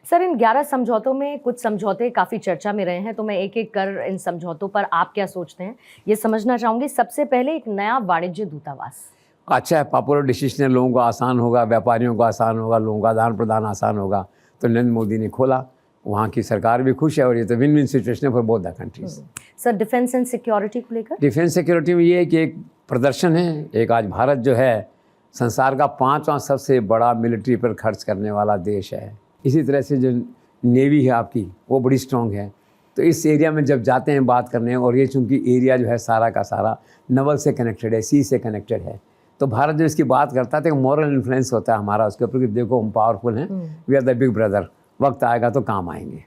Sir, इन 11 समझौतों में कुछ समझौते काफ़ी चर्चा में रहे हैं, तो मैं एक-एक कर इन समझौतों पर आप क्या सोचते हैं, ये समझना चाहूँगी। सबसे पहले एक नया वाणिज्य दूतावास। अच्छा है, पॉपुलर डिसीजन है, लोगों को आसान होगा, व्यापारियों को आसान होगा, लोगों का आदान प्रदान आसान होगा। तो नरेंद्र मोदी ने खोला, वहाँ की सरकार भी खुश है और ये तो विन विन सिचुएशन है for both the countries. Sir, defence and security को लेकर? डिफेंस सिक्योरिटी में ये है कि एक प्रदर्शन है, एक आज भारत जो है संसार का 5वां सबसे बड़ा मिलिट्री पर खर्च करने वाला देश है। इसी तरह से जो नेवी है आपकी वो बड़ी स्ट्रॉन्ग है। तो इस एरिया में जब जाते हैं बात करने, और ये चूँकि एरिया जो है सारा का सारा नवल से कनेक्टेड है, सी से कनेक्टेड है, तो भारत जो इसकी बात करता है तो एक मॉरल इन्फ्लुएंस होता है हमारा उसके ऊपर कि देखो हम पावरफुल हैं, we are the big brother, वक्त आएगा तो काम आएंगे।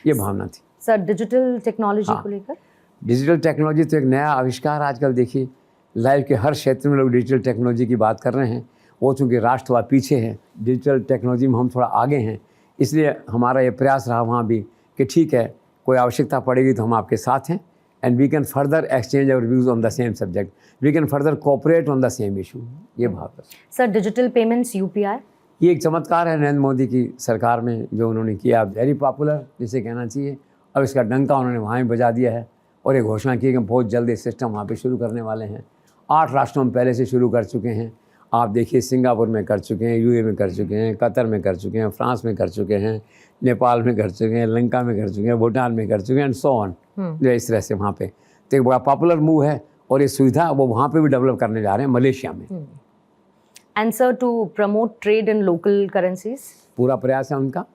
ये भावना थी। सर, डिजिटल टेक्नोलॉजी को लेकर? डिजिटल टेक्नोलॉजी तो एक नया आविष्कार आजकल देखिए, लाइफ के हर क्षेत्र में लोग डिजिटल टेक्नोलॉजी की बात कर रहे हैं। वो चूँकि राष्ट्र थोड़ा पीछे है, डिजिटल टेक्नोलॉजी में हम थोड़ा आगे हैं, इसलिए हमारा ये प्रयास रहा वहाँ भी कि ठीक है, कोई आवश्यकता पड़ेगी तो हम आपके साथ हैं, and we can further exchange our views on the same subject, we can further cooperate on the same issue. ये भाव है। Sir, digital payments, UPI? ये एक चमत्कार है नरेंद्र मोदी की सरकार में जो उन्होंने किया, वेरी पॉपुलर जिसे कहना चाहिए। अब इसका डंका उन्होंने वहाँ भी बजा दिया है और ये घोषणा की कि बहुत जल्द ये सिस्टम वहाँ पे शुरू करने वाले हैं। 8 राष्ट्रों में पहले से शुरू कर चुके हैं। आप देखिए, सिंगापुर में कर चुके हैं, यूए में कर चुके हैं, कतर में कर चुके हैं, फ्रांस में कर चुके हैं, नेपाल में कर चुके हैं, लंका में कर चुके हैं, भूटान में कर चुके हैं, एंड सो ऑन। जो इस तरह से वहाँ पे तो एक बड़ा पॉपुलर मूव है और ये सुविधा वो वहाँ पे भी डेवलप करने जा रहे हैं, मलेशिया में। And sir, to promote trade in local currencies? पूरा प्रयास है उनका।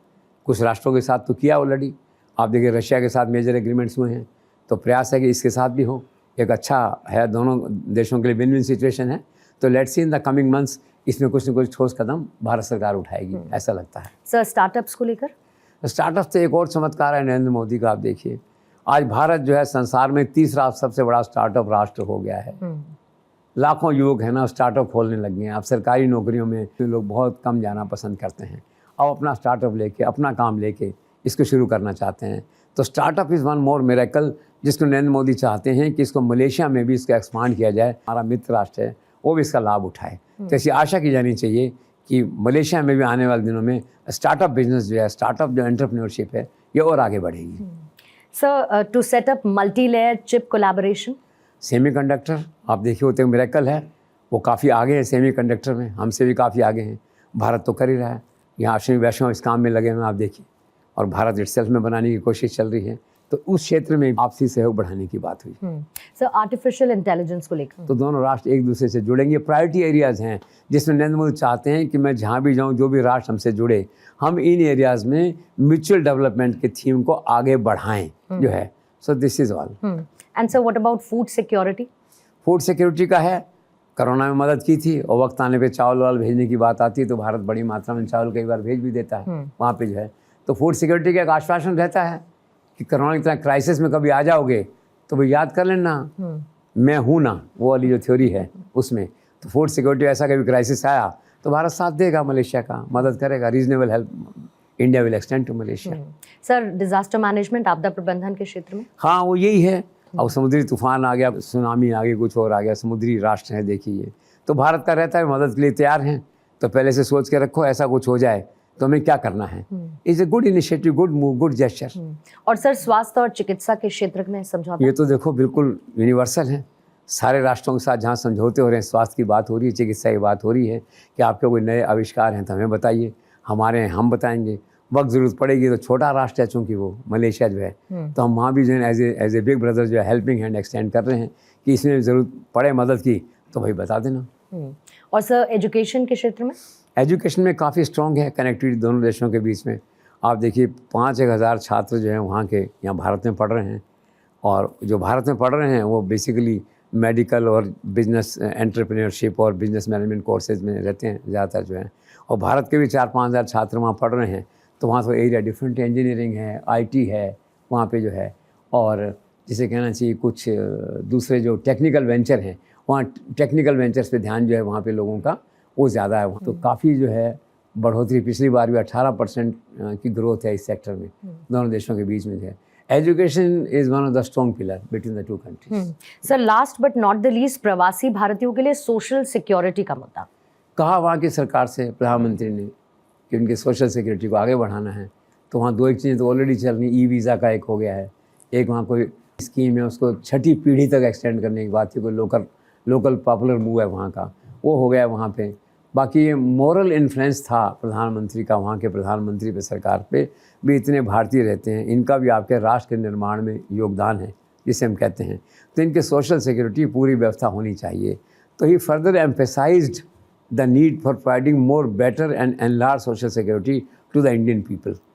कुछ राष्ट्रों के साथ तो किया ऑलरेडी। आप देखिए, रशिया के साथ मेजर एग्रीमेंट्स हुए हैं, तो प्रयास है कि इसके साथ भी हो। एक अच्छा है, दोनों देशों के लिए विन विन सिचुएशन है। तो let's see in the coming months इसमें कुछ न कुछ ठोस कदम भारत सरकार उठाएगी, ऐसा लगता है। सर, स्टार्टअप्स को लेकर? स्टार्टअप तो एक और चमत्कार है नरेंद्र मोदी का। आप देखिए, आज भारत जो है संसार में तीसरा सबसे बड़ा स्टार्टअप राष्ट्र हो गया है। लाखों युवक है ना स्टार्टअप खोलने लग गए हैं। अब सरकारी नौकरियों में लोग बहुत कम जाना पसंद करते हैं, अब अपना स्टार्टअप लेके, अपना काम लेके इसको शुरू करना चाहते हैं। तो startup is one more miracle जिसको नरेंद्र मोदी चाहते हैं कि इसको मलेशिया में भी इसका एक्सपांड किया जाए, हमारा मित्र राष्ट्र है वो भी इसका लाभ उठाए। तो ऐसी आशा की जानी चाहिए कि मलेशिया में भी आने वाले दिनों में स्टार्टअप बिजनेस जो है, स्टार्टअप जो एंटरप्रेन्योरशिप है, ये और आगे बढ़ेगी। Sir, to set up multi layer chip collaboration? Semiconductor आप देखिए, वो तो मिरेकल है, वो काफ़ी आगे है सेमीकंडक्टर में, हमसे भी काफ़ी आगे हैं। भारत तो कर ही रहा है, यहाँ अश्विनी वैष्णव इस काम में लगे हुए हैं आप देखिए, और भारत इटसेल्फ में बनाने की कोशिश चल रही है। तो उस क्षेत्र में आपसी सहयोग बढ़ाने की बात हुई। सर, आर्टिफिशियल इंटेलिजेंस को लेकर? तो दोनों राष्ट्र एक दूसरे से जुड़ेंगे। प्रायोरिटी एरियाज़ हैं जिसमें नरेंद्र मोदी चाहते हैं कि मैं जहाँ भी जाऊँ, जो भी राष्ट्र हमसे जुड़े, हम इन एरियाज़ में म्यूचुअल डेवलपमेंट के थीम को आगे बढ़ाएं जो है। So this is all. And sir, what about food security? Food security का है, कोरोना में मदद की थी और वक्त आने पे चावल वावल भेजने की बात आती है तो भारत बड़ी मात्रा में चावल कई बार भेज भी देता है वहाँ पे जो है। तो फूड सिक्योरिटी का एक आश्वासन रहता है कि कोरोना की तरह क्राइसिस में कभी आ जाओगे तो वो याद कर लेना, मैं हूँ ना, वो वाली जो थ्योरी है उसमें। तो फूड सिक्योरिटी ऐसा कभी क्राइसिस आया तो भारत साथ देगा, मलेशिया का मदद करेगा, reasonable help India will extend to Malaysia. Sir, disaster management, आपदा प्रबंधन के क्षेत्र में? हाँ, वो यही है। अब समुद्री तूफान आ गया, सुनामी आ गई, कुछ और आ गया, समुद्री राष्ट्र है देखिए, तो भारत का रहता है मदद के लिए तैयार हैं। तो पहले से सोच के रखो ऐसा कुछ हो जाए तो हमें क्या करना है। It's a good initiative, good move, good gesture. और सर, स्वास्थ्य और चिकित्सा के क्षेत्र में समझौता? ये तो देखो बिल्कुल यूनिवर्सल है। सारे राष्ट्रों के साथ जहाँ समझौते हो रहे हैं, स्वास्थ्य की बात हो रही है, चिकित्सा की बात हो रही है कि आपके कोई नए आविष्कार हैं तो हमें बताइए, हमारे हैं हम बताएंगे। वक्त ज़रूरत पड़ेगी तो छोटा राष्ट्र है चूँकि वो मलेशिया जो है, तो हम वहाँ भी जो है एज ए बिग ब्रदर जो है हेल्पिंग हैंड एक्सटेंड कर रहे हैं कि इसमें ज़रूरत पड़े मदद की तो भाई बता देना। और सर, एजुकेशन के क्षेत्र में? एजुकेशन में काफ़ी स्ट्रॉन्ग है कनेक्टिविटी दोनों देशों के बीच में। आप देखिए 5,000 छात्र जो हैं वहाँ के यहाँ भारत में पढ़ रहे हैं, और जो भारत में पढ़ रहे हैं वो बेसिकली मेडिकल और बिजनेस एंटरप्रेन्योरशिप और बिजनेस मैनेजमेंट कोर्सेज में रहते हैं ज़्यादातर जो हैं, और भारत के भी 4-5 हज़ार छात्र वहाँ पढ़ रहे हैं। तो वहाँ तो एरिया डिफरेंट है, इंजीनियरिंग है, आईटी है वहाँ पे जो है, और जिसे कहना चाहिए कुछ दूसरे जो टेक्निकल वेंचर हैं, वहाँ टेक्निकल वेंचर्स पे ध्यान जो है वहाँ पे लोगों का वो ज़्यादा है। तो काफ़ी जो है बढ़ोतरी, पिछली बार भी 18% की ग्रोथ है इस सेक्टर में दोनों देशों के बीच में जो है। Education is one of the strong pillar between the two countries. Sir, last but not the least, प्रवासी भारतीयों के लिए सोशल सिक्योरिटी का मुद्दा कहा वहाँ की सरकार से प्रधानमंत्री ने कि उनकी सोशल सिक्योरिटी को आगे बढ़ाना है। तो वहाँ 2 एक चीज़ें तो ऑलरेडी चल रही, ई वीज़ा का एक हो गया है, एक वहाँ कोई स्कीम है उसको 6ठी पीढ़ी तक एक्सटेंड करने की बात थी, कोई लोकल पॉपुलर मूव है वहाँ का, वो हो गया वहाँ पे। बाकी ये मोरल इन्फ्लुएंस था प्रधानमंत्री का, वहाँ के प्रधानमंत्री पे, सरकार पे भी इतने भारतीय रहते हैं, इनका भी आपके राष्ट्र के निर्माण में योगदान है जिसे हम कहते हैं, तो इनके सोशल सिक्योरिटी पूरी व्यवस्था होनी चाहिए। तो he further emphasised the need for providing more better and enlarge social security to the Indian people.